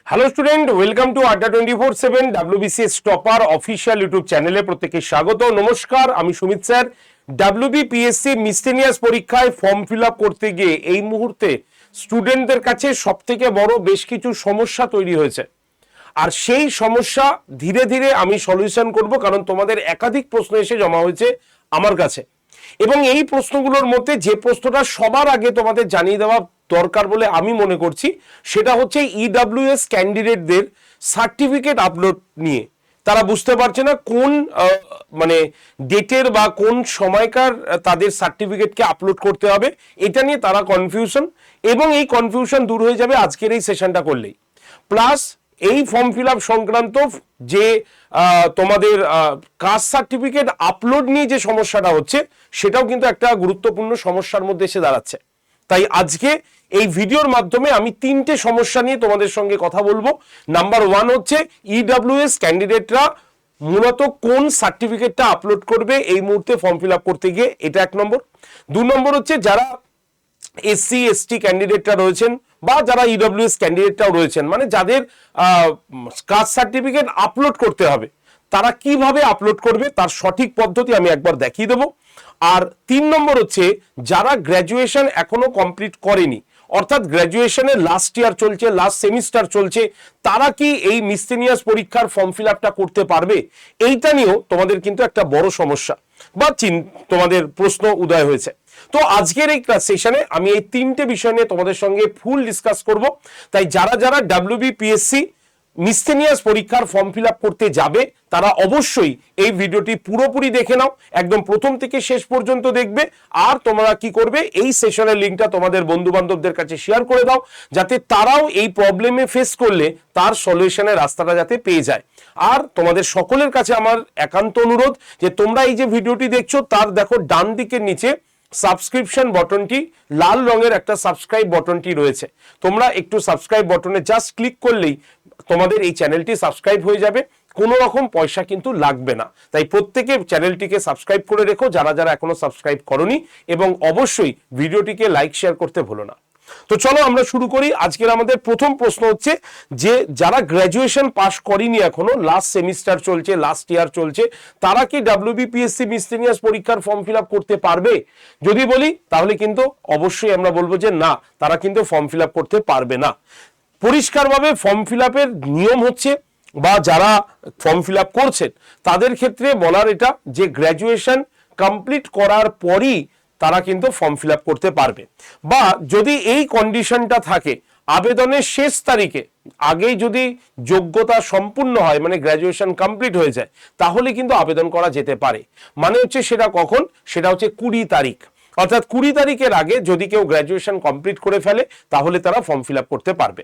Hello student, welcome to আড্ডা 24/7 WBCS topper official YouTube চ্যানেলে প্রত্যেককে স্বাগত। নমস্কার, আমি সুমিত স্যার। ডাব্লিউবিপিএসসি মিসলেনিয়াস পরীক্ষায় ফর্ম ফিল আপ করতে গিয়ে এই মুহূর্তে স্টুডেন্টদের কাছে সব থেকে বড় বেশ কিছু সমস্যা তৈরি হয়েছে, আর সেই সমস্যা ধীরে ধীরে আমি সলিউশন করব, কারণ তোমাদের একাধিক প্রশ্ন এসে জমা হয়েছে আমার কাছে। এবং এই প্রশ্নগুলোর মধ্যে যে প্রশ্নটা সবার আগে তোমাদের জানিয়ে দেওয়া দরকার বলে আমি মনে করছি, সেটা হচ্ছে ইডব্লিউএস ক্যান্ডিডেটদের সার্টিফিকেট আপলোড নিয়ে। তারা বুঝতে পারছে না কোন মানে ডেটের বা কোন সময়কার তাদের সার্টিফিকেটকে আপলোড করতে হবে, এটা নিয়ে তারা কনফিউশন। এবং এই কনফিউশন দূর হয়ে যাবে আজকের এই সেশনটা করলেই। প্লাস এই ফর্ম ফিল আপ সংক্রান্ত যে তোমাদের কাস্ট সার্টিফিকেট আপলোড নিয়ে যে সমস্যাটা হচ্ছে, সেটাও কিন্তু একটা গুরুত্বপূর্ণ সমস্যার মধ্যে এসে দাঁড়াচ্ছে। তাই আজকে এই ভিডিওর মাধ্যমে আমি তিনটে সমস্যা নিয়ে তোমাদের সঙ্গে কথা বলবো। নাম্বার 1 হচ্ছে ইডব্লিউএস ক্যান্ডিডেটরা মূলত কোন সার্টিফিকেটটা আপলোড করবে এই মুহূর্তে ফর্ম ফিল আপ করতে গিয়ে, এটা 1 নম্বর। 2 নম্বর হচ্ছে যারা এসসি এসটি ক্যান্ডিডেটরা রয়েছেন বা যারা ইডব্লিউএস ক্যান্ডিডেটরাও রয়েছেন, মানে যাদের কাস্ট সার্টিফিকেট আপলোড করতে হবে, তারা কিভাবে আপলোড করবে তার সঠিক পদ্ধতি আমি একবার দেখিয়ে দেবো। আর 3 নম্বর হচ্ছে যারা গ্র্যাজুয়েশন এখনো কমপ্লিট করেনি, অর্থাৎ গ্র্যাজুয়েশনের লাস্ট ইয়ার চলছে, লাস্ট সেমিস্টার চলছে, তারা কি এই মিসলেনিয়াস পরীক্ষার ফর্ম ফিল আপটা করতে পারবে, এইটা নিয়েও তোমাদের কিন্তু একটা বড় সমস্যা বা তোমাদের প্রশ্ন উদয় হয়েছে। তো আজকের এই সেশনে আমি এই তিনটে বিষয় নিয়ে তোমাদের সঙ্গে ফুল ডিসকাস করব। তাই যারা যারা ডাব্লিউবিপিএসসি মিসলেনিয়াস পরীক্ষার ফর্ম ফিল আপ করতে যাবে, তারা অবশ্যই এই ভিডিওটি পুরোপুরি দেখে নাও, একদম প্রথম থেকে শেষ পর্যন্ত দেখবে। আর তোমরা কি করবে, এই সেশনের লিঙ্কটা তোমাদের বন্ধু বান্ধবদের কাছে শেয়ার করে দাও, যাতে তারাও এই প্রবলেমে ফেস করলে তার সলিউশনের রাস্তাটা যাতে পেয়ে যায়। আর তোমাদের সকলের কাছে আমার একান্ত অনুরোধ যে তোমরা এই যে ভিডিওটি দেখছো, তার দেখো ডান দিকের নিচে সাবস্ক্রিপশন বটনটি, লাল রঙের একটা সাবস্ক্রাইব বটনটি রয়েছে। তোমরা একটু সাবস্ক্রাইব বটনে জাস্ট ক্লিক করলেই তোমাদের এই চ্যানেলটি সাবস্ক্রাইব হয়ে যাবে, কোনো রকম পয়সা কিন্তু লাগবে না। তাই প্রত্যেকে চ্যানেলটিকে সাবস্ক্রাইব করে রেখো যারা যারা এখনো সাবস্ক্রাইব করনি, এবং অবশ্যই ভিডিওটিকে লাইক শেয়ার করতে ভুলো না। তো চলো আমরা শুরু করি। আজকের আমাদের প্রথম প্রশ্ন হচ্ছে যে যারা গ্র্যাজুয়েশন পাস করেনি, এখনো লাস্ট সেমিস্টার চলছে, লাস্ট ইয়ার চলছে, তারা কি ডাব্লিউবিপিএসসি মিসলেনিয়াস পরীক্ষার ফর্ম ফিল আপ করতে পারবে? যদি বলি তাহলে কিন্তু অবশ্যই আমরা বলবো যে না, তারা কিন্তু ফর্ম ফিল আপ করতে পারবে না। পরিষ্কারভাবে ফর্ম ফিল আপের নিয়ম হচ্ছে, বা যারা ফর্ম ফিল আপ করছেন তাদের ক্ষেত্রে বলার এটা যে গ্র্যাজুয়েশন কমপ্লিট করার পরই তারা কিন্তু ফর্ম ফিল আপ করতে পারবে। বা যদি এই কন্ডিশনটা থাকে, আবেদনের শেষ তারিখে আগেই যদি যোগ্যতা সম্পূর্ণ হয়, মানে গ্র্যাজুয়েশন কমপ্লিট হয়ে যায়, তাহলে কিন্তু আবেদন করা যেতে পারে। মানে হচ্ছে সেটা কখন, সেটা হচ্ছে 20 তারিখ। অর্থাৎ 20 তারিখের আগে যদি কেউ গ্র্যাজুয়েশন কমপ্লিট করে ফেলে, তাহলে তারা ফর্ম ফিল আপ করতে পারবে।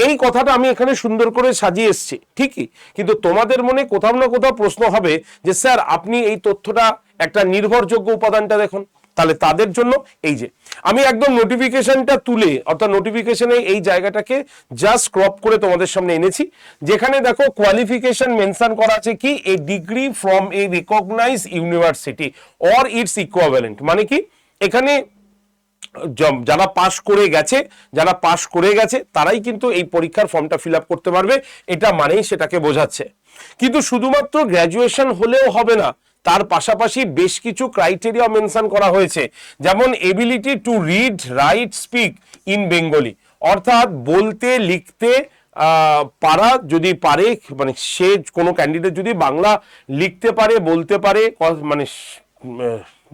এই কথাটা আমি এখানে সুন্দর করে সাজিয়ে এসেছি ঠিকই, কিন্তু তোমাদের মনে কোথাও না কোথাও প্রশ্ন হবে যে স্যার আপনি এই তথ্যটা একটা নির্ভরযোগ্য উপাদানটা দেখুন। তাহলে তাদের জন্য এই যে আমি একদম নোটিফিকেশনটা তুলে, অর্থাৎ নোটিফিকেশনে এই জায়গাটাকে জাস্ট ক্রপ করে তোমাদের সামনে এনেছি, যেখানে দেখো কোয়ালিফিকেশন মেনশন করা আছে কি, a degree from a recognise university or its equivalent. মানে কি, এখানে যারা পাশ করে গেছে তারাই কিন্তু এই পরীক্ষার ফর্মটা ফিল আপ করতে পারবে, এটা মানেই সেটাকে বোঝাচ্ছে। কিন্তু শুধুমাত্র গ্র্যাজুয়েশন হলেও হবে না, তার পাশাপাশি বেশ কিছু ক্রাইটেরিয়া মেনশন করা হয়েছে, যেমন ability to read write speak in Bengali, অর্থাৎ বলতে লিখতে পারা যদি পারে, মানে সে কোনো ক্যান্ডিডেট যদি বাংলা লিখতে পারে, বলতে পারে, মানে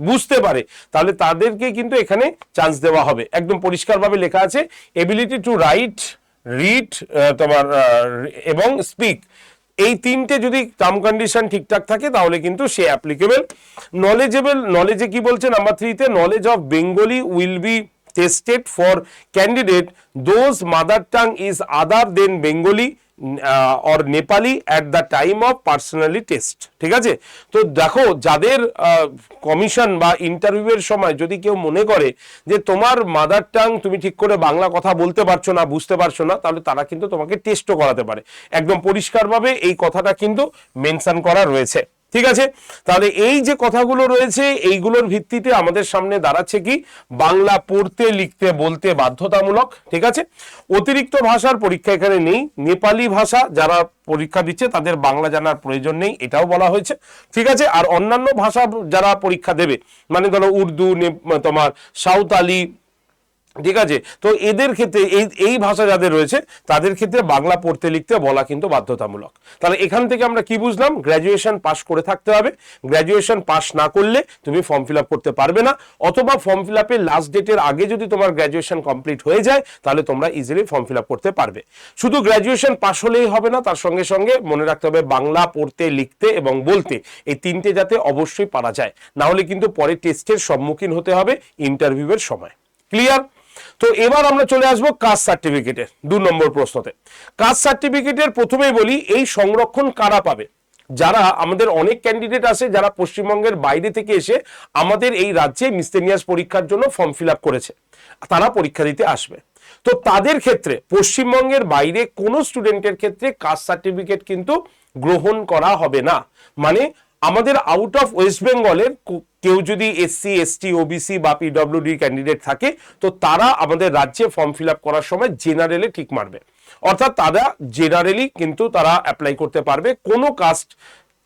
বুঝতে পারে, তাহলে তাদেরকে কিন্তু এখানে চান্স দেওয়া হবে। একদম পরিষ্কারভাবে লেখা আছে এবিলিটি টু রাইট, রিড তোমার এবং স্পিক, এই তিনটে যদি টার্ম কন্ডিশন ঠিকঠাক থাকে তাহলে কিন্তু সে অ্যাপ্লিকেবল। নলেজে কি বলছে নাম্বার 3 তে, knowledge of Bengali will be tested for candidate those mother tongue is other than Bengali or Nepali at the time of personally test. ঠিক আছে, তো দেখো যাদের কমিশন বা ইন্টারভিউয়ের সময় যদি কেউ মনে করে যে তোমার মাদার টাং তুমি ঠিক করে বাংলা কথা বলতে পারছো না, বুঝতে পারছো না, তাহলে তারা কিন্তু তোমাকে টেস্টও করাতে পারে। একদম পরিষ্কারভাবে এই কথাটা কিন্তু মেনশন করা রয়েছে। ঠিক আছে, তাহলে এই যে কথাগুলো রয়েছে এইগুলোর ভিত্তিতে আমাদের সামনে দাঁড়াচ্ছে কি, বাংলা পড়তে লিখতে বলতে বাধ্যতামূলক। ঠিক আছে, অতিরিক্ত ভাষার পরীক্ষা এখানে নেই। নেপালি ভাষা যারা পরীক্ষা দিচ্ছে তাদের বাংলা জানার প্রয়োজন নেই, এটাও বলা হয়েছে। ঠিক আছে, আর অন্যান্য ভাষা যারা পরীক্ষা দেবে, মানে ধরো উর্দু, তোমার সাঁওতালি, ঠিক আছে, তো এদের ক্ষেত্রে এই ভাষা যাদের রয়েছে তাদের ক্ষেত্রে বাংলা পড়তে লিখতে বলা কিন্তু বাধ্যতামূলক। তাহলে এখান থেকে আমরা কি বুঝলাম, গ্র্যাজুয়েশন পাস করে থাকতে হবে। গ্র্যাজুয়েশন পাস না করলে তুমি ফর্ম ফিল আপ করতে পারবে না, অথবা ফর্ম ফিল আপের লাস্ট ডেটের আগে যদি তোমার গ্র্যাজুয়েশন কমপ্লিট হয়ে যায় তাহলে তোমরা ইজিলি ফর্ম ফিল আপ করতে পারবে। শুধু গ্র্যাজুয়েশন পাস হলেই হবে না, তার সঙ্গে সঙ্গে মনে রাখতে হবে বাংলা পড়তে লিখতে এবং বলতে এই তিনটে যাতে অবশ্যই পারা যায়, না হলে কিন্তু পরে টেস্টের সম্মুখীন হতে হবে ইন্টারভিউয়ের সময়। ক্লিয়ার? তো এবার আমরা চলে আসবো কাস্ট সার্টিফিকেটের 2 নম্বর প্রশ্নতে। কাস্ট সার্টিফিকেটের প্রথমেই বলি, এই সংরক্ষণ কারা পাবে? যারা আমাদের অনেক ক্যান্ডিডেট আছে যারা পশ্চিমবঙ্গের বাইরে থেকে এসে আমাদের এই রাজ্যে মিসলেনিয়াস পরীক্ষার জন্য ফর্ম ফিল আপ করেছে, তারা পরীক্ষা দিতে আসবে। তো তাদের ক্ষেত্রে পশ্চিমবঙ্গের বাইরে কোনো স্টুডেন্টের ক্ষেত্রে কাস্ট সার্টিফিকেট কিন্তু গ্রহণ করা হবে না। মানে আমাদের আউট অফ ওয়েস্ট বেঙ্গলের কেউ যদি এসসি এসটি ওবিসি বা পিডব্লিউডি ক্যান্ডিডেট থাকে, তো তারা আমাদের রাজ্যে ফর্ম ফিল আপ করার সময় জেনারেলে টিক মারবে, অর্থাৎ তারা জেনারেলি কিন্তু তারা অ্যাপ্লাই করতে পারবে, কোনো কাস্ট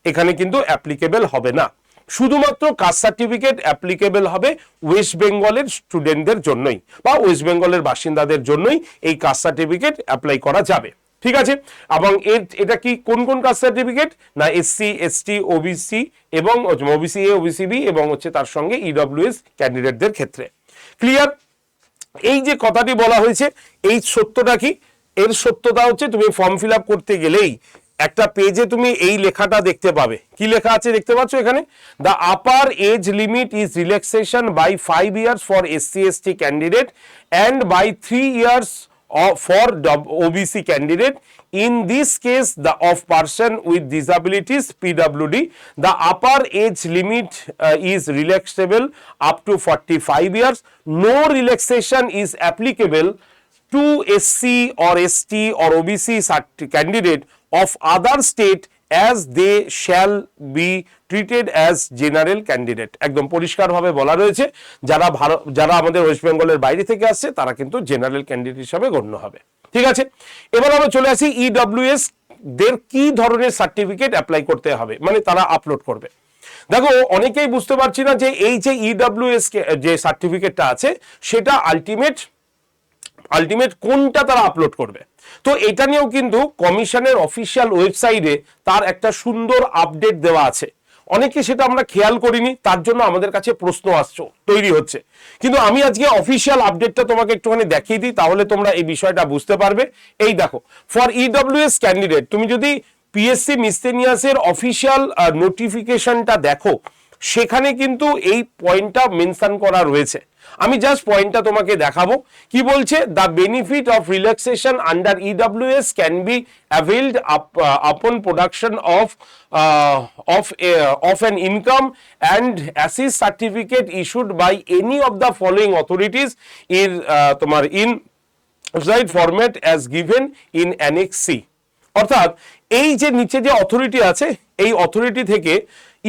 এখানে কিন্তু অ্যাপ্লিকেবল হবে না। শুধুমাত্র কাস্ট সার্টিফিকেট অ্যাপ্লিকেবল হবে ওয়েস্ট বেঙ্গলের স্টুডেন্টদের জন্যই বা ওয়েস্ট বেঙ্গলের বাসিন্দাদের জন্যই এই কাস্ট সার্টিফিকেট অ্যাপ্লাই করা যাবে। ঠিক আছে, এবং এটা কি কোন কোন কাস্ট সার্টিফিকেট না, এসসি এসটি ওবিসি এবং ওবিসি এ ওবিসি বি এবং হচ্ছে তার সঙ্গে ইডব্লিউএস ক্যান্ডিডেটদের ক্ষেত্রে। ক্লিয়ার? এই যে কথাটি বলা হয়েছে এই সত্যটা কি, এর সত্যতা হচ্ছে তুমি ফর্ম ফিল আপ করতে গেলেই একটা পেজে তুমি এই লেখাটা দেখতে পাবে। কি লেখা আছে দেখতে পাচ্ছ এখানে, the upper age limit is relaxation by 5 years for SC ST candidate and by 3 years for OBC candidate. In this case, the of person with disabilities PWD, the upper age limit is relaxable up to 45 years. No relaxation is applicable to SC or ST or OBC candidate of other state as they shall be treated as general candidate. একদম পরিষ্কারভাবে বলা রয়েছে যারা আমাদের West বেঙ্গলের বাইরে থেকে আসছে তারা কিন্তু জেনারেল ক্যান্ডিডেট হিসাবে গণ্য হবে। ঠিক আছে, এবার আমরা চলে আসি ইডব্লিউএস দের কি ধরনের সার্টিফিকেট অ্যাপ্লাই করতে হবে, মানে তারা আপলোড করবে। দেখো অনেকেই বুঝতে পারছি না যে এই যে ইডব্লিউএস যে সার্টিফিকেটটা আছে সেটা আলটিমেট কোনটা তারা আপলোড করবে। তো এটা নিয়েও কিন্তু কমিশনের অফিসিয়াল ওয়েবসাইটে তার একটা সুন্দর আপডেট দেওয়া আছে। অনেকে সেটা আমরা খেয়াল করিনি, তার জন্য আমাদের কাছে প্রশ্ন তৈরি হচ্ছে। কিন্তু আমি আজকে অফিসিয়াল আপডেটটা তোমাকে একটুখানি দেখিয়ে দিই, তাহলে তোমরা এই বিষয়টা বুঝতে পারবে। এই দেখো, ফর ইডব্লিউএস ক্যান্ডিডেট তুমি যদি পিএসসি মিসলেনিয়াসের অফিসিয়াল নোটিফিকেশনটা দেখো, সেখানে কিন্তু এই পয়েন্টটা মেনশন করা রয়েছে। আমি জাস্ট পয়েন্টটা তোমাকে দেখাবো। কি বলছে, the benefit of relaxation under EWS can be অ্যাভেলড আপন production of an income and assist certificate issued by any of the following authorities in তোমার in right format as given in Annex C। অর্থাৎ এই যে নিচে যে authority আছে এই authority থেকে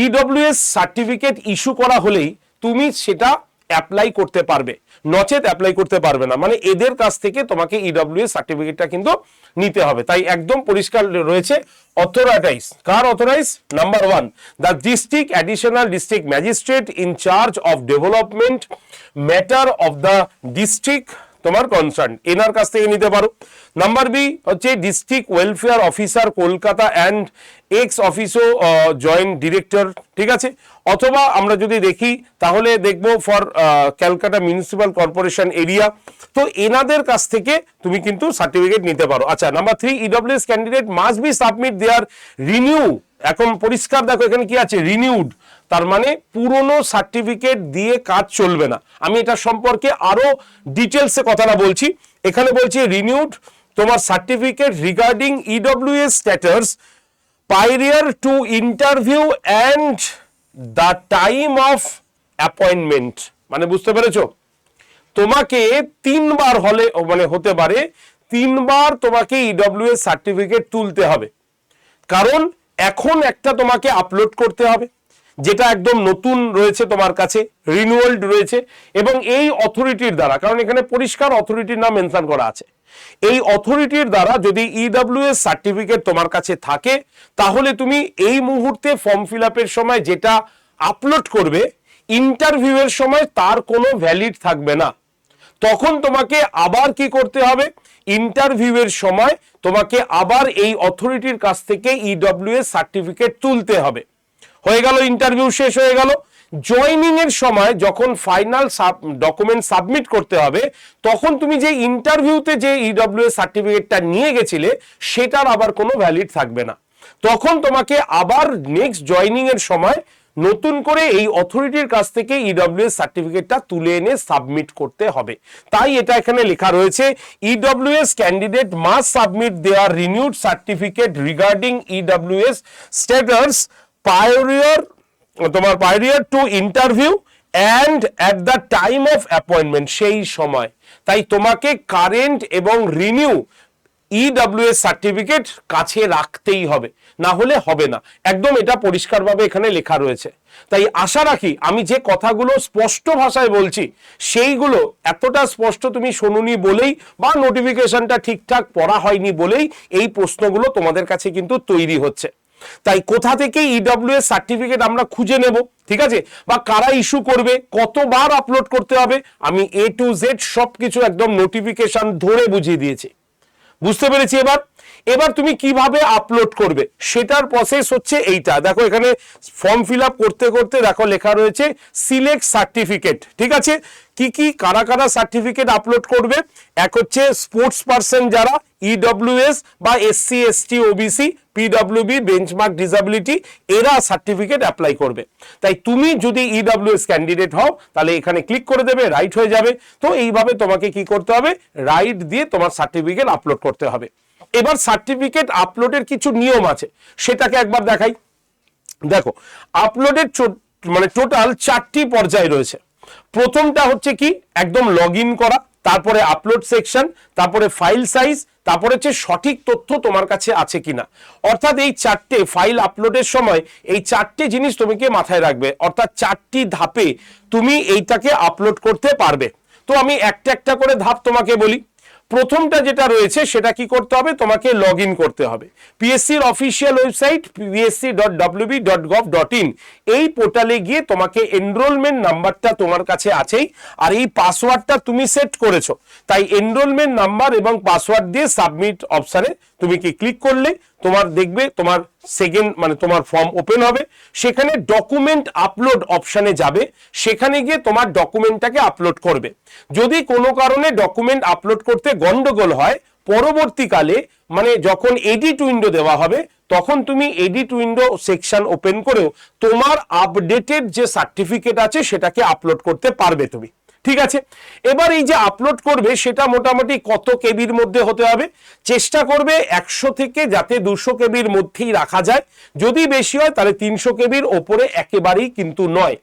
ইডব্লিউএস সার্টিফিকেট ইস্যু করা হলেই তুমি সেটা অ্যাপ্লাই করতে পারবে, নচেত অ্যাপ্লাই করতে পারবে না। মানে এদের কাছ থেকে তোমাকে ইডব্লিউএস সার্টিফিকেটটা কিন্তু নিতে হবে। তাই একদম পরিষ্কার রয়েছে অথরাইজ। কার authorise? Number 1, the district additional district magistrate in charge of development matter of the district তোমার কনসার্ন, এনার কাছ থেকে নিতে পারো। নাম্বার বি হচ্ছে district welfare officer Kolkata and ex officio joint director. ঠিক আছে, অথবা আমরা যদি দেখি তাহলে দেখবো for Calcutta municipal corporation area, তো এনাদের কাছ থেকে তুমি কিন্তু সার্টিফিকেট নিতে পারো। আচ্ছা, number 3, EWS candidate must be submit their renew. এখন পরিষ্কার দেখো এখানে কি আছে, রিনিউড, তার মানে পুরনো সার্টিফিকেট দিয়ে কাজ চলবে না। আমি এটা সম্পর্কে আরো ডিটেলসে কথাটা বলছি। এখানে বলছি রিনিউড তোমার certificate regarding EWS status prior to interview and the time of appointment। মানে বুঝতে পেরেছো, তোমাকে 3 বার হতে পারে 3 বার তোমাকে ইডব্লিউএস সার্টিফিকেট তুলতে হবে। কারণ এখন একটা তোমাকে আপলোড করতে হবে, যেটা একদম নতুন রয়েছে তোমার কাছে, রিনিউয়ালড রয়েছে, এবং এই অথরিটির দ্বারা, কারণ এখানে পরিষ্কার অথরিটির নাম মেনশন করা আছে, এই অথরিটির দ্বারা যদি ইডব্লিউএস সার্টিফিকেট তোমার কাছে থাকে, তাহলে তুমি এই মুহূর্তে ফর্ম ফিল আপের সময় যেটা আপলোড করবে, ইন্টারভিউয়ের সময় তার কোনো ভ্যালিড থাকবে না। তখন তোমাকে আবার কি করতে হবে, ইন্টারভিউয়ের সময় তোমাকে আবার এই অথরিটির কাছ থেকে ইডব্লিউএস সার্টিফিকেট তুলতে হবে। হয়ে গেল, ইন্টারভিউ শেষ হয়ে গেল। জয়নিং এর সময় যখন ফাইনাল ডকুমেন্ট সাবমিট করতে হবে, তখন তুমি যে ইন্টারভিউতে যে ইডব্লিউএস সার্টিফিকেটটা নিয়ে গেছিলে সেটার আবার কোনো ভ্যালিড থাকবে না। তখন তোমাকে আবার নেক্সট জয়নিং এর সময় নতুন করে এই অথরিটির কাছ থেকে ইডব্লিউএস সার্টিফিকেটটা তুলে এনে সাবমিট করতে হবে। তাই এটা এখানে লেখা রয়েছে, EWS candidate must submit their renewed certificate regarding EWS status prior to interview and at the time of appointment, সেই সময়। তাই তোমাকে কারেন্ট এবং রিনিউ ইডব্লিউএস সার্টিফিকেট কাছে রাখতেই হবে, না হলে হবে না। একদম এটা পরিষ্কারভাবে এখানে লেখা রয়েছে। তাই আশা রাখি আমি যে কথাগুলো স্পষ্ট ভাষায় বলছি, সেইগুলো এতটা স্পষ্ট তুমি শোনোনি বলেই বা নোটিফিকেশনটা ঠিকঠাক পড়া হয়নি বলেই এই প্রশ্নগুলো তোমাদের কাছে কিন্তু তৈরি হচ্ছে। তাই কোথা থেকে ইডব্লিউএস সার্টিফিকেট আমরা খুঁজে নেব, ঠিক আছে, বা কারা ইস্যু করবে, কতবার আপলোড করতে হবে, আমি A to Z সবকিছু একদম নোটিফিকেশন ধরে বুঝিয়ে দিয়েছি। বুঝতে পেরেছি? এবার তুমি কিভাবে আপলোড করবে সেটার প্রসেস হচ্ছে এইটা। দেখো এখানে ফর্ম ফিল আপ করতে করতে দেখো লেখা রয়েছে সিলেক্ট সার্টিফিকেট, ঠিক আছে। কি কারা কারা সার্টিফিকেট আপলোড করবে, এক হচ্ছে স্পোর্টস পার্সন যারা ইডব্লিউএস বা SC ST OBC PWB benchmark disability, এরা সার্টিফিকেট অ্যাপ্লাই করবে। তাই তুমি যদি ইডব্লিউএস ক্যান্ডিডেট হও তাহলে এখানে ক্লিক করে দেবে, রাইট হয়ে যাবে। তো এইভাবে তোমাকে কি করতে হবে, রাইট দিয়ে তোমার সার্টিফিকেট আপলোড করতে হবে। এবার সার্টিফিকেট আপলোডের কিছু নিয়ম আছে, সেটাকে একবার দেখাই। দেখো আপলোডের মানে টোটাল 4টি পর্যায় রয়েছে। প্রথমটা হচ্ছে কি, একদম লগ ইন করা, তারপরে আপলোড সেকশন, তারপরে ফাইল সাইজ, তারপরে হচ্ছে সঠিক তথ্য তোমার কাছে আছে কিনা। অর্থাৎ এই 4টে ফাইল আপলোডের সময় এই 4টে জিনিস তোমাকে মাথায় রাখবে, অর্থাৎ 4টি ধাপে তুমি এইটাকে আপলোড করতে পারবে। তো আমি একটা একটা করে ধাপ তোমাকে বলি। প্রথমটা যেটা রয়েছে সেটা কি করতে হবে, তোমাকে লগ ইন করতে হবে পিএসসির অফিসিয়াল ওয়েবসাইট psc.wb.gov.in। এই পোর্টালে গিয়ে তোমাকে এনরোলমেন্ট নাম্বারটা তোমার কাছে আছেই, আর এই পাসওয়ার্ডটা তুমি সেট করেছো। তাই এনরোলমেন্ট নাম্বার এবং পাসওয়ার্ড দিয়ে সাবমিট অপশানে তুমি কি ক্লিক করলে তোমার দেখবে তোমার সেকেন্ড মানে তোমার ফর্ম ওপেন হবে। সেখানে ডকুমেন্ট আপলোড অপশানে যাবে, সেখানে গিয়ে তোমার ডকুমেন্টটাকে আপলোড করবে। যদি কোনো কারণে ডকুমেন্ট আপলোড করতে গন্ডগোল হয়, পরবর্তীকালে মানে যখন এডিট উইন্ডো দেওয়া হবে তখন তুমি এডিট উইন্ডো সেকশন ওপেন করেও তোমার আপডেটেড যে সার্টিফিকেট আছে সেটাকে আপলোড করতে পারবে তুমি, ঠিক আছে। এবার এই যে আপলোড করবে সেটা মোটামুটি কত কেবির মধ্যে হতে হবে, চেষ্টা করবে 100 থেকে যাতে 200 কেবির মধ্যেই রাখা যায়। যদি বেশি হয় তাহলে 300 কেবির ওপরে একেবারেই কিন্তু নয়।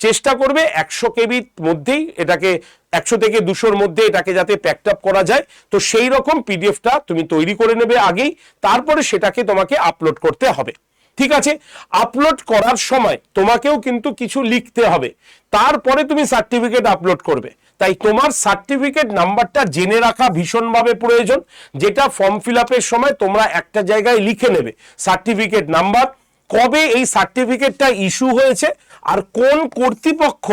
চেষ্টা করবে 100 কেবির মধ্যেই এটাকে, 100 থেকে 200-র মধ্যে এটাকে যাতে প্যাকড আপ করা যায়। তো সেই রকম পিডিএফটা তুমি তৈরি করে নেবে আগেই, তারপরে সেটাকে তোমাকে আপলোড করতে হবে, ঠিক আছে। আপলোড করার সময় তোমাকেও কিন্তু কিছু লিখতে হবে, তারপরে তুমি সার্টিফিকেট আপলোড করবে। তাই তোমার সার্টিফিকেট নাম্বারটা জেনে রাখা ভীষণভাবে প্রয়োজন, যেটা ফর্ম ফিল আপের সময় তোমরা একটা জায়গায় লিখে নেবে সার্টিফিকেট নাম্বার, কবে এই সার্টিফিকেটটা ইস্যু হয়েছে, আর কোন কর্তৃপক্ষ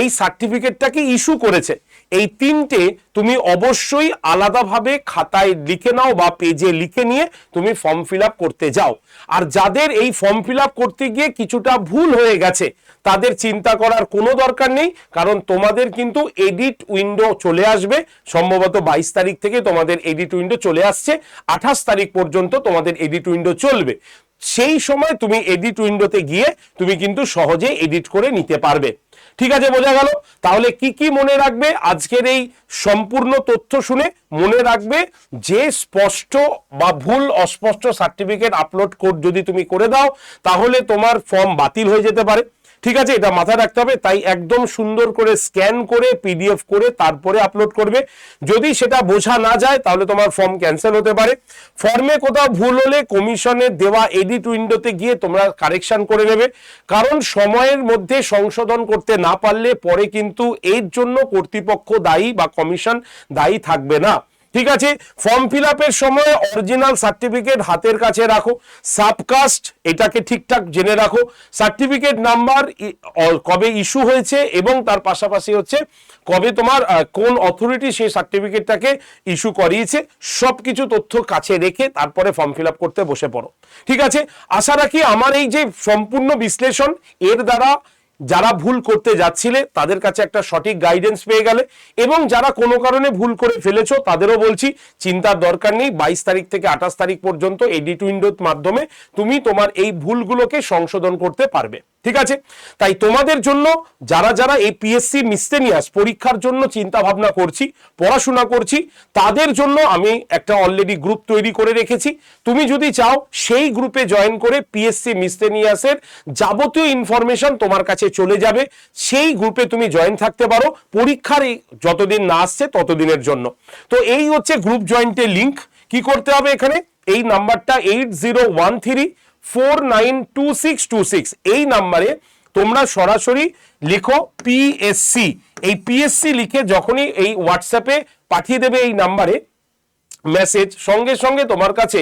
এই সার্টিফিকেটটাকে ইস্যু করেছে। এই 3টে তুমি অবশ্যই আলাদাভাবে খাতায় লিখে নাও বা পেজে লিখে নিয়ে তুমি ফর্ম ফিল আপ করতে যাও। আর যাদের এই ফর্ম ফিল আপ করতে গিয়ে কিছুটা ভুল হয়ে গেছে তাদের চিন্তা করার কোনো দরকার নেই, কারণ তোমাদের কিন্তু এডিট উইন্ডো চলে আসবে। সম্ভবত 22 তারিখ থেকে তোমাদের এডিট উইন্ডো চলে আসছে, 28 তারিখ পর্যন্ত তোমাদের এডিট উইন্ডো চলবে। সেই সময় তুমি এডিট উইন্ডোতে গিয়ে তুমি কিন্তু সহজে এডিট করে নিতে পারবে, ঠিক আছে। বোঝা গেল? তাহলে কি কি মনে রাখবে আজকের এই সম্পূর্ণ তথ্য শুনে? মনে রাখবে যে স্পষ্ট বা ভুল অস্পষ্ট সার্টিফিকেট আপলোড যদি তুমি করে দাও তাহলে তোমার ফর্ম বাতিল হয়ে যেতে পারে, ঠিক আছে, এটা মাথায় রাখতে হবে। তাই একদম সুন্দর করে স্ক্যান করে পিডিএফ করে তারপরে আপলোড করবে। যদি সেটা বোঝা না যায় তাহলে তোমার ফর্ম ক্যান্সেল হতে পারে। ফর্মে কোথাও ভুল হলে কমিশনের দেওয়া এডিট উইন্ডোতে গিয়ে তোমরা কারেকশন করে নেবে, কারণ সময়ের মধ্যে সংশোধন করতে না পারলে পরে কিন্তু এর জন্য কর্তৃপক্ষ দায়ী বা কমিশন দায়ী থাকবে না। ঠিক আছে, ফর্ম ফিল আপের সময় অরিজিনাল সার্টিফিকেট হাতের কাছে রাখো। সাবকাস্ট এটাকে ঠিকঠাক জেনে রাখো। সার্টিফিকেট নাম্বার কবে ইস্যু হয়েছে এবং তার পাশাপাশি হচ্ছে কবে তোমার কোন অথরিটি সেই সার্টিফিকেটটাকে ইস্যু করিয়েছে, সবকিছু তথ্য কাছে রেখে তারপরে ফর্ম ফিল আপ করতে বসে পড়ো। ঠিক আছে, আশা রাখি আমার এই যে সম্পূর্ণ বিশ্লেষণ এর দ্বারা যারা ভুল করতে যাচ্ছিলে তাদের কাছে একটা সঠিক গাইডেন্স পেয়ে গেলে, এবং যারা কোনো কারণে ভুল করে ফেলেছো তাদেরও বলছি চিন্তার দরকার নেই। 22 তারিখ থেকে 28 তারিখ পর্যন্ত এডিট উইন্ডোর মাধ্যমে তুমি তোমার এই ভুলগুলোকে সংশোধন করতে পারবে। ঠিক আছে, তাই তোমাদের জন্য যারা যারা এই পিএসসি মিসসেলিনিয়াস পরীক্ষার জন্য চিন্তা ভাবনা করছি, পড়াশোনা করছি, তাদের জন্য আমি একটা অলরেডি গ্রুপ তৈরি করে রেখেছি। তুমি যদি চাও সেই গ্রুপে জয়েন করে পিএসসি মিসসেলিনিয়াসের যাবতীয় ইনফরমেশন তোমার কাছে চলে যাবে। সেই গ্রুপে তুমি জয়েন থাকতে পারো পরীক্ষার যতদিন না আসছে ততদিনের জন্য। তো এই হচ্ছে গ্রুপ জয়েন্টের লিঙ্ক। কি করতে হবে, এখানে এই নাম্বারটা 8013492626 এই নাম্বারে তোমরা সরাসরি লিখো পিএসসি। এই পিএসসি লিখে যখনই এই হোয়াটসঅ্যাপে পাঠিয়ে দেবে এই নাম্বারে মেসেজ, সঙ্গে সঙ্গে তোমার কাছে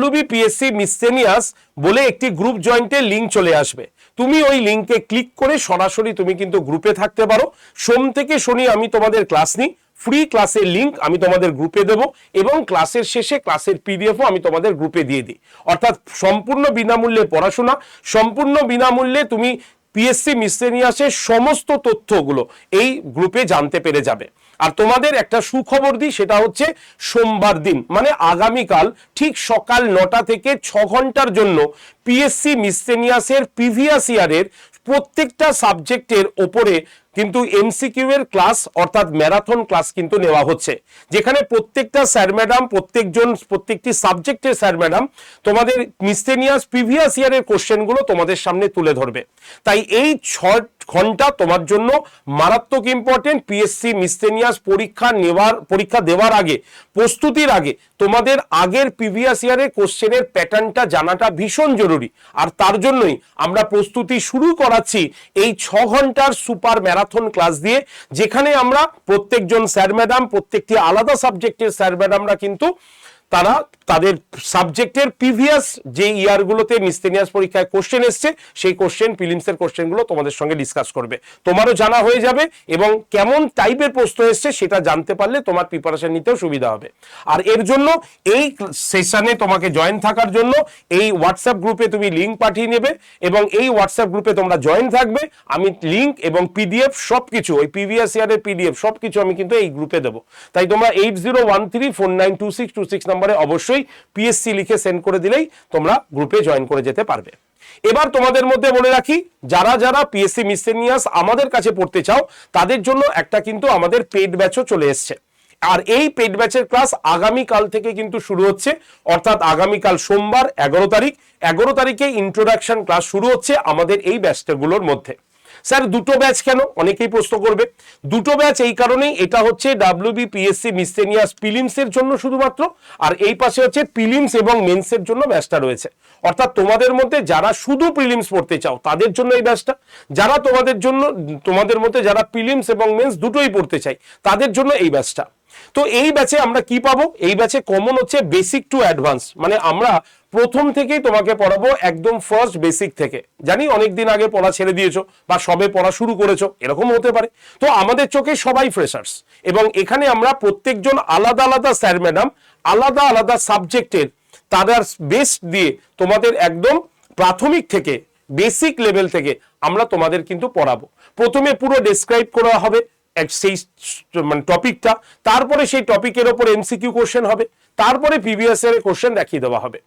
WBPSC মিসসেলিনিয়াস বলে একটি গ্রুপ জয়েন্টের লিঙ্ক চলে আসবে। তুমি ওই লিঙ্কে ক্লিক করে সরাসরি তুমি কিন্তু গ্রুপে থাকতে পারো। সোম থেকে শনি আমি তোমাদের ক্লাস নিই, ফ্রি ক্লাসের লিঙ্ক আমি তোমাদের গ্রুপে দেবো এবং ক্লাসের শেষে ক্লাসের পিডিএফও আমি তোমাদের গ্রুপে দিয়ে দিই। অর্থাৎ সম্পূর্ণ বিনামূল্যে পড়াশোনা, সম্পূর্ণ বিনামূল্যে তুমি পিএসসি মিসসেলিনিয়াসের সমস্ত তথ্যগুলো এই গ্রুপে জানতে পেরে যাবে। আর তোমাদের একটা সুখবর দিই, সেটা হচ্ছে সোমবার দিন মানে আগামীকাল ঠিক সকাল 9টা থেকে 6 ঘন্টার জন্য পিএসসি মিসসেলিনিয়াসের প্রিভিয়াস ইয়ারের প্রত্যেকটা সাবজেক্টের ওপরে কিন্তু এমসিকিউ এর ক্লাস অর্থাৎ ম্যারাথন ক্লাস কিন্তু নেওয়া হচ্ছে, যেখানে প্রত্যেকটা স্যার ম্যাডাম প্রত্যেকটি সাবজেক্টের স্যার ম্যাডাম তোমাদের মিসসেলিনিয়াস প্রিভিয়াস ইয়ারের কোশ্চেনগুলো তোমাদের সামনে তুলে ধরবে। তাই এই 6 ঘন্টা তোমার জন্য মারাত্মক ইম্পর্টেন্ট। পিএসসি মিসসেলিনিয়াস পরীক্ষা দেওয়ার আগে, প্রস্তুতির আগে তোমাদের আগের প্রিভিয়াস ইয়ারের কোশ্চেনের প্যাটার্নটা জানাটা ভীষণ জরুরি। আর তার জন্যই আমরা প্রস্তুতি শুরু করাচ্ছি এই 6 ঘন্টার সুপার ম্যারাথন ক্লাস দিয়ে, যেখানে আমরা প্রত্যেকজন স্যার ম্যাডাম, প্রত্যেকটি আলাদা সাবজেক্টের স্যার ম্যাডামরা কিন্তু তারা তাদের সাবজেক্টের প্রিভিয়াস যে ইয়ারগুলোতে মিসসেলিনিয়াস পরীক্ষায় কোশ্চেন এসছে সেই কোশ্চেন, প্রিলিমসের কোশ্চেনগুলো তোমাদের সঙ্গে ডিসকাস করবে। তোমারও জানা হয়ে যাবে এবং কেমন টাইপের প্রশ্ন এসছে সেটা জানতে পারলে তোমার প্রিপারেশন নিতেও সুবিধা হবে। আর এর জন্য এই সেশনে তোমাকে জয়েন থাকার জন্য এই হোয়াটসঅ্যাপ গ্রুপে তুমি লিঙ্ক পাঠিয়ে নেবে এবং এই হোয়াটসঅ্যাপ গ্রুপে তোমরা জয়েন থাকবে। আমি লিঙ্ক এবং পিডিএফ সবকিছু, ওই প্রিভিয়াস ইয়ারের পিডিএফ সবকিছু আমি কিন্তু এই গ্রুপে দেবো। তাই তোমরা 8013492626 নম্বরে অবশ্যই পিএসসি লিখে সেন্ড করে দিলেই তোমরা গ্রুপে জয়েন করে যেতে পারবে। এবার তোমাদের মধ্যে বলে রাখি, যারা যারা পিএসসি মিসসেলিনিয়াস আমাদের কাছে পড়তে চাও তাদের জন্য একটা কিন্তু আমাদের পেইড ব্যাচও চলে এসছে। আর এই পেইড ব্যাচের ক্লাস আগামীকাল থেকে কিন্তু শুরু হচ্ছে, অর্থাৎ আগামীকাল সোমবার 11 তারিখে ইন্ট্রোডাকশন ক্লাস শুরু হচ্ছে আমাদের এই ব্যাচগুলোর মধ্যে। স্যার দুটো ব্যাচ কেন, অনেকেই প্রশ্ন করবে। দুটো ব্যাচ এই কারণেই, এটা হচ্ছে WBPSC মিসসেলিনিয়াস প্রিলিমসের জন্য শুধুমাত্র, আর এই পাশে হচ্ছে প্রিলিমস এবং মেন্সের জন্য ব্যাচটা রয়েছে। অর্থাৎ তোমাদের মধ্যে যারা শুধু প্রিলিমস পড়তে চাও তাদের জন্য এই ব্যাচটা, যারা তোমাদের মধ্যে যারা প্রিলিমস এবং মেন্স দুটোই পড়তে চাই তাদের জন্য এই ব্যাচটা। তো এই ব্যাচে আমরা কি পাবো, এই ব্যাচে কমন হচ্ছে বেসিক টু অ্যাডভান্স, মানে আমরা প্রথম থেকেই তোমাকে পড়াবো একদম ফার্স্ট বেসিক থেকে। জানি অনেকদিন আগে পড়া ছেড়ে দিয়েছো বা সবে পড়া শুরু করেছো, এরকম হতে পারে। তো আমাদের চোখে সবাই ফ্রেশার্স এবং এখানে আমরা প্রত্যেকজন আলাদা আলাদা স্যার ম্যাডাম আলাদা আলাদা সাবজেক্টের তাদের বেস্ট দিয়ে তোমাদের একদম প্রাথমিক থেকে বেসিক লেভেল থেকে আমরা তোমাদের কিন্তু পড়াবো। প্রথমে পুরো ডেসক্রাইব করা হবে সেই মানে টপিকটা, তারপরে সেই টপিকের ওপর এমসিকিউ কোশ্চেন হবে, তারপরে প্রিভিয়াস ইয়ারের কোশ্চেন দেখিয়ে দেওয়া হবে।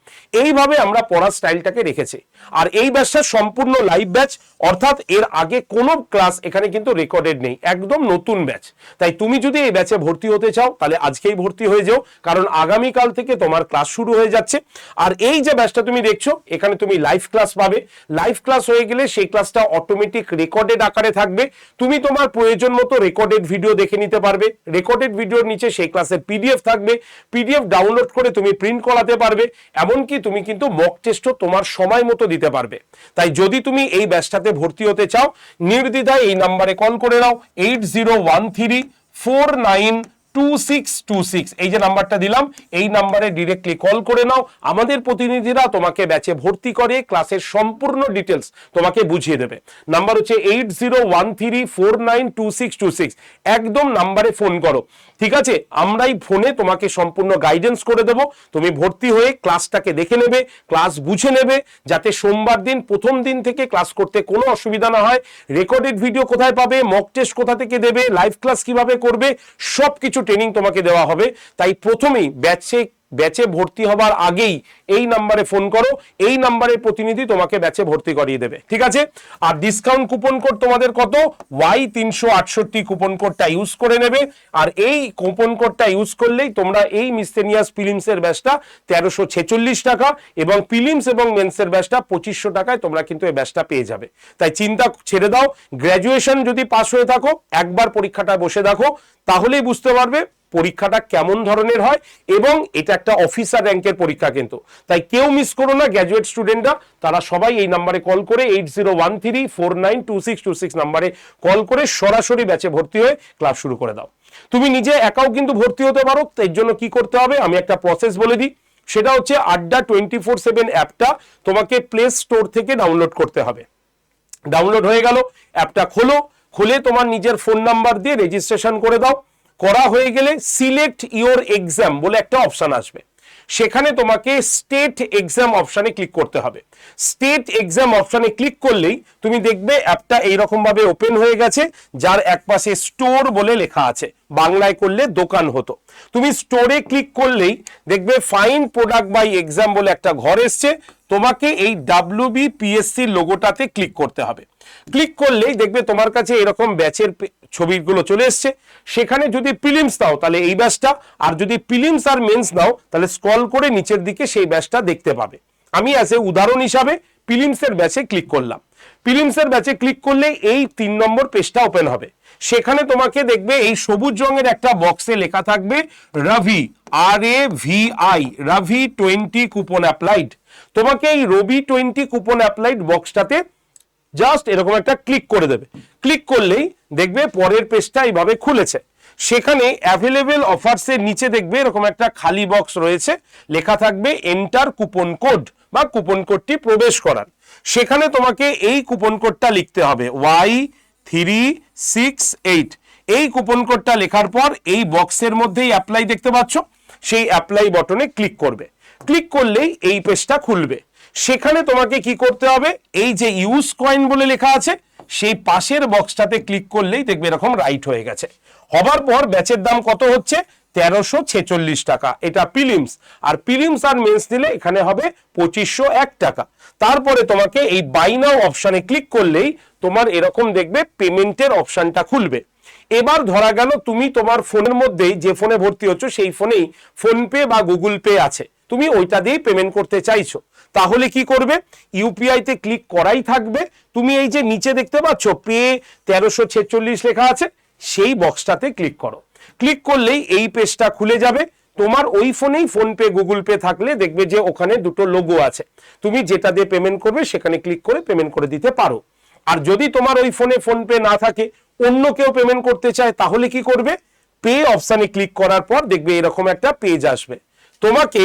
এইভাবে আমরা পড়ার স্টাইলটাকে রেখেছি। আর এই ব্যাচটা সম্পূর্ণ লাইভ ব্যাচ, অর্থাৎ এর আগে কোনো ক্লাস এখানে কিন্তু রেকর্ডেড নেই, একদম নতুন ব্যাচ। তাই তুমি যদি এই ব্যাচে ভর্তি হতে চাও তাহলে আজকেই ভর্তি হয়ে যাও, কারণ আগামীকাল থেকে তোমার ক্লাস শুরু হয়ে যাচ্ছে। আর এই যে ব্যাচটা তুমি দেখছো এখানে তুমি লাইভ ক্লাস পাবে। লাইভ ক্লাস হয়ে গেলে সেই ক্লাসটা অটোমেটিক রেকর্ডেড আকারে থাকবে, তুমি তোমার প্রয়োজন মতো রেকর্ডেড ভিডিও দেখে নিতে পারবে। রেকর্ডেড ভিডিওর নিচে সেই ক্লাসের পিডিএফ থাকবে, পিডিএফ ডাউনলোড করে তুমি প্রিন্ট করাতে পারবে, এমনকি তুমি কিন্তু মক টেস্টও তোমার সময় মতো দিতে পারবে। তাই যদি তুমি এই ব্যাচটাতে ভর্তি হতে চাও নির্দ্বিধায় এই নাম্বারে কল করে নাও 8013492626। এই যে নাম্বারটা দিলাম এই নাম্বারে ডিরেক্টলি কল করে নাও, আমাদের প্রতিনিধিরা তোমাকে ব্যাচে ভর্তি করে ক্লাসের সম্পূর্ণ ডিটেলস তোমাকে বুঝিয়ে দেবে। নাম্বার হচ্ছে 8013492626, একদম নাম্বারে ফোন করো, ঠিক আছে? আমরাই ফোনে তোমাকে সম্পূর্ণ গাইডেন্স করে দেব, তুমি ভর্তি হয়ে ক্লাসটাকে দেখে নেবে, ক্লাস বুঝে নেবে, যাতে সোমবার দিন প্রথম দিন থেকে ক্লাস করতে কোনো অসুবিধা না হয়। রেকর্ডেড ভিডিও কোথায় পাবে, মক টেস্ট কোথা থেকে দেবে, লাইভ ক্লাস কিভাবে করবে, সবকিছু ট্রেনিং তোমাকে দেওয়া হবে। তাই প্রথমেই ব্যাচে ভর্তি হবার আগেই এই নাম্বারে ফোন করো, এই নাম্বারের প্রতিনিধি তোমাকে ব্যাচে ভর্তি করিয়ে দেবে, ঠিক আছে? আর ডিসকাউন্ট কুপন কোড তোমাদের কত, Y368 কুপন কোডটা ইউজ করে নেবে। আর এই কুপন কোডটা ইউজ করলেই তোমরা এই মিসসেলিনিয়াস প্রিলিমসের ব্যাচটা 1346 টাকা এবং প্রিলিমস এবং মেন্সের ব্যাচটা 2500 টাকায় তোমরা কিন্তু এই ব্যাচটা পেয়ে যাবে। তাই চিন্তা ছেড়ে দাও, গ্র্যাজুয়েশন যদি পাস হয়ে থাকো একবার পরীক্ষাটা বসে দেখো, তাহলেই বুঝতে পারবে পরীক্ষাটা কেমন ধরনের হয়, এবং এটা একটা অফিসার র্যাঙ্কের পরীক্ষা কিন্তু। তাই কেউ মিস করো না, গ্র্যাজুয়েট স্টুডেন্টরা তারা সবাই এই নাম্বারে কল করে 8013492626 নাম্বারে কল করে সরাসরি ব্যাচে ভর্তি হয়ে ক্লাস শুরু করে দাও। তুমি নিজে একাও কিন্তু ভর্তি হতে পারো। এর জন্য কি করতে হবে আমি একটা প্রসেস বলে দিই, সেটা হচ্ছে আড্ডা 24/7 অ্যাপটা তোমাকে প্লে স্টোর থেকে ডাউনলোড করতে হবে। ডাউনলোড হয়ে গেল, অ্যাপটা খুলে তোমার নিজের ফোন নাম্বার দিয়ে রেজিস্ট্রেশন করে দাও। করা হয়ে গেলে সিলেক্ট ইওর এক্সাম বলে একটা অপশন আসবে, সেখানে তোমাকে স্টেট এক্সাম অপশনে ক্লিক করতে হবে। স্টেট এক্সাম অপশনে ক্লিক করলেই তুমি দেখবে অ্যাপটা এইরকম ভাবে ওপেন হয়ে গেছে, যার একপাশে স্টোর বলে লেখা আছে, বাংলায় করলে দোকান হতো। তুমি স্টোরে ক্লিক করলেই দেখবে ফাইন্ড প্রোডাক্ট বাই এক্সাম বলে একটা ঘর এসছে, তোমাকে এই WBPSC লোগোটাতে ক্লিক করতে হবে। ক্লিক করলেই দেখবে তোমার কাছে এরকম ব্যাচের ছবিগুলো চলে এসছে। সেখানে যদি প্রিলিমস নাও তাহলে এই ব্যাচটা, আর যদি প্রিলিমস আর মেন্স নাও তাহলে স্ক্রল করে নিচের দিকে সেই ব্যাচটা দেখতে পাবে। আমি অ্যাজ এ উদাহরণ হিসাবে প্রিলিমসের ব্যাচে ক্লিক করলাম। প্রিলিমসের ব্যাচে ক্লিক করলে এই 3 নম্বর পেজটা ওপেন হবে। সেখানে তোমাকে দেখবে এই সবুজ রঙের একটা বক্সে লেখা থাকবে রবি, RAVI, রবি 20 কুপন অ্যাপ্লাইড। তোমাকে এই রবি 20 কুপন অ্যাপ্লাইড বক্সটাতে জাস্ট এরকম একটা ক্লিক করে দেবে। ক্লিক করলেই দেখবে পরের পেজটা এইভাবে খুলেছে। সেখানে অ্যাভেলেবেল অফার্স এর নিচে দেখবে এরকম একটা খালি বক্স রয়েছে, লেখা থাকবে এন্টার কুপন কোড বা কুপন কোডটি প্রবেশ করার। সেখানে তোমাকে এই কুপন কোডটা লিখতে হবে Y368। এই কুপন কোডটা লেখার পর এই বক্সের মধ্যেই অ্যাপ্লাই দেখতে পাচ্ছ, সেই অ্যাপ্লাই বটনে ক্লিক করবে। ক্লিক করলেই এই পেজটা খুলবে। সেখানে তোমাকে কি করতে হবে, এই যে ইউজ কয়েন বলে লেখা আছে সেই পাশের বক্সটাতে ক্লিক করলেই দেখবে এরকম রাইট হয়ে গেছে। হবার পর ব্যাচের দাম কত হচ্ছে 1346 টাকা, এটা প্রিলিমস। আর প্রিলিমস আর মেন্স দিলে এখানে হবে 2501 টাকা। তারপরে তোমাকে এই বাই নাও অপশনে ক্লিক করলেই তোমার এরকম দেখবে পেমেন্টের অপশনটা খুলবে। এবার ধরা গেল তুমি তোমার ফোনের মধ্যেই যে ফোনে ভর্তি হচ্ছ সেই ফোনেই ফোনপে বা গুগল পে আছে, তুমি ওইটা দিয়েই পেমেন্ট করতে চাইছো, তাহলে কি করবে, ইউপিআই তে ক্লিক করাই থাকবে। তুমি এই যে নিচে দেখতে পাচ্ছ পে 1346 লেখা আছে, সেই বক্সটাতে ক্লিক করো। ক্লিক করলেই এই পেজটা খুলে যাবে। তোমার ওই ফোনেই ফোনপে গুগল পে থাকলে দেখবে যে ওখানে দুটো লোগো আছে, তুমি যেটা দিয়ে পেমেন্ট করবে সেখানে ক্লিক করে পেমেন্ট করে দিতে পারো। আর যদি তোমার ওই ফোনে ফোনপে না থাকে, অন্য কেউ পেমেন্ট করতে চায়, তাহলে কি করবে, পে অপশনে ক্লিক করার পর দেখবে এরকম একটা পেজ আসবে। তোমাকে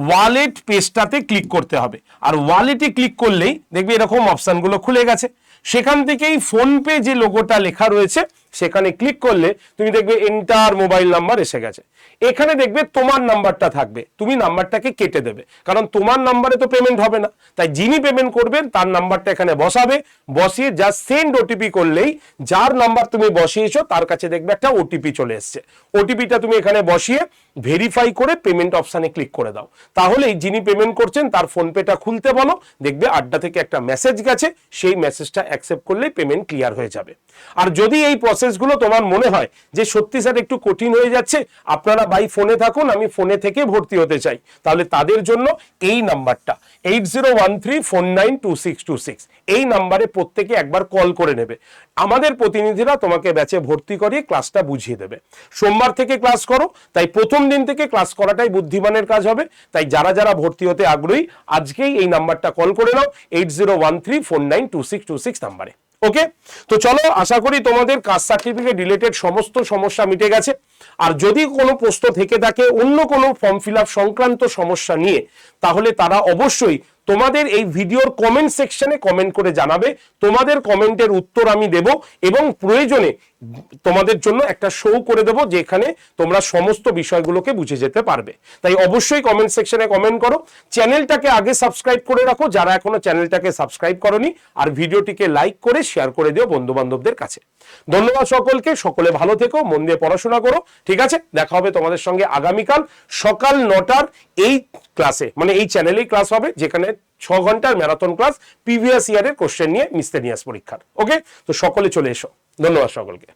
ওয়ালেট পেজটাতে ক্লিক করতে হবে। আর ওয়ালেটে ক্লিক করলেই দেখবে এরকম অপশনগুলো খুলে গেছে। সেখান থেকেই ফোনপে যে লোগোটা লেখা রয়েছে সেখানে ক্লিক করলে তুমি দেখবে এন্টার মোবাইল নাম্বার এসে গেছে। এখানে দেখবে তোমার নাম্বারটা থাকবে, তুমি নাম্বারটাকে কেটে দেবে, কারণ তোমার নাম্বারে তো পেমেন্ট হবে না। তাই যিনি পেমেন্ট করবেন তার নাম্বারটা এখানে বসাবে, বসিয়ে জাস্ট সেন্ড ওটিপি করলেই যার নাম্বার তুমি বসিয়েছো তার কাছে দেখবে একটা ওটিপি চলে এসছে। ওটিপিটা তুমি এখানে বসিয়ে ভেরিফাই করে পেমেন্ট অপশানে ক্লিক করে দাও। তাহলেই যিনি পেমেন্ট করছেন তার ফোনপেটা খুলতে বলো, দেখবে আড্ডা থেকে একটা মেসেজ গেছে, সেই মেসেজটা অ্যাকসেপ্ট করলেই পেমেন্ট ক্লিয়ার হয়ে যাবে। আর যদি এই প্রসেসগুলো তোমার মনে হয় যে সত্যি স্যার একটু কঠিন হয়ে যাচ্ছে, আপনারা বাই ফোনে থাকুন, আমি ফোনে থেকে ভর্তি হতে চাই, তাহলে তাদের জন্য এই নাম্বারটা 8013492626 এই নাম্বারে প্রত্যেকে একবার কল করে নেবে। আমাদের প্রতিনিধিরা তোমাকে ব্যাচে ভর্তি করিয়ে ক্লাসটা বুঝিয়ে দেবে। সোমবার থেকে ক্লাস করো, তাই প্রথম দিন থেকে ক্লাস করাটাই বুদ্ধিমানের কাজ হবে। তাই যারা যারা ভর্তি হতে আগ্রহী আজকেই এই নাম্বারটা কল করে নাও 8013492626 নাম্বারে। ওকে, তো চলো, আশা করি তোমাদের কাস্ট সার্টিফিকেট রিলেটেড সমস্ত সমস্যা মিটে গেছে। আর যদি কোনো প্রশ্ন থেকে থাকে অন্য কোনো ফর্ম ফিল আপ সংক্রান্ত সমস্যা নিয়ে, তাহলে তারা অবশ্যই তোমাদের এই ভিডিওর কমেন্ট সেকশনে কমেন্ট করে জানাবে। তোমাদের কমেন্টের উত্তর আমি দেব এবং প্রয়োজনে তোমাদের জন্য একটা শো করে দেব যেখানে তোমরা সমস্ত বিষয়গুলোকে বুঝে যেতে পারবে। তাই অবশ্যই কমেন্ট সেকশনে কমেন্ট করো। চ্যানেলটাকে আগে সাবস্ক্রাইব করে রাখো যারা এখনো চ্যানেলটাকে সাবস্ক্রাইব করোনি, আর ভিডিওটিকে লাইক করে শেয়ার করে দিও বন্ধু বান্ধবদের কাছে। ধন্যবাদ সকলকে, সকলে ভালো থেকো, মন দিয়ে পড়াশোনা করো। ঠিক আছে, দেখা হবে তোমাদের সঙ্গে আগামীকাল সকাল 9টার এই ক্লাসে, মানে এই চ্যানেলেই ক্লাস হবে, যেখানে 6 ঘন্টার ম্যারাথন ক্লাস প্রিভিয়াস ইয়ারের কোশ্চেন নিয়ে মিসলেনিয়াস পরীক্ষার। ওকে, তো সকলে চলে এসো। ধন্যবাদ সকলকে।